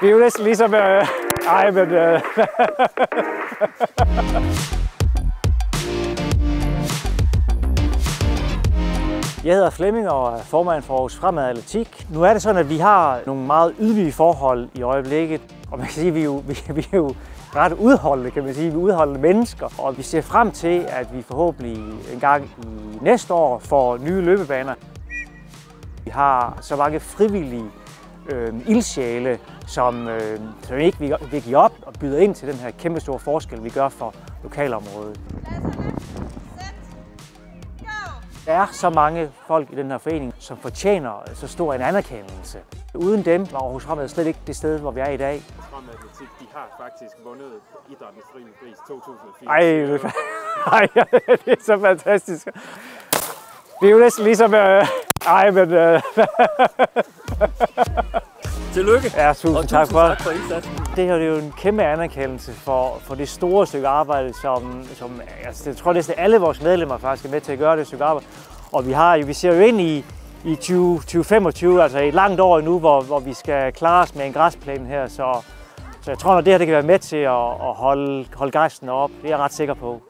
Det er jo næsten ligesom... Jeg hedder Flemming og er formand for Aarhus Fremad Atletik. Nu er det sådan, at vi har nogle meget ydmyge forhold i øjeblikket. Og man kan sige, at vi er jo ret udholdende, kan man sige. Vi er udholdende mennesker. Og vi ser frem til, at vi forhåbentlig en gang i næste år får nye løbebaner. Vi har så mange frivillige ildsjæle, som ikke vil give op og byder ind til den her kæmpe store forskel, vi gør for lokalområdet. Der er så mange folk i den her forening, som fortjener så stor en anerkendelse. Uden dem var Aarhus Fremad slet ikke det sted, hvor vi er i dag. Fremad Atletik, de har faktisk vundet idrættens frivillige pris 2004. Det er så fantastisk. Det er jo næsten ligesom... Tillykke! Ja, tusind tak for tak for indsatsen. Det her er jo en kæmpe anerkendelse for det store stykke arbejde, som jeg tror næsten alle vores medlemmer faktisk er med til at gøre det stykke arbejde. Og vi ser jo ind i 2025, altså et langt år nu, hvor vi skal klare os med en græsplæne her. Så jeg tror, at det her kan være med til at holde gejsten op. Det er jeg ret sikker på.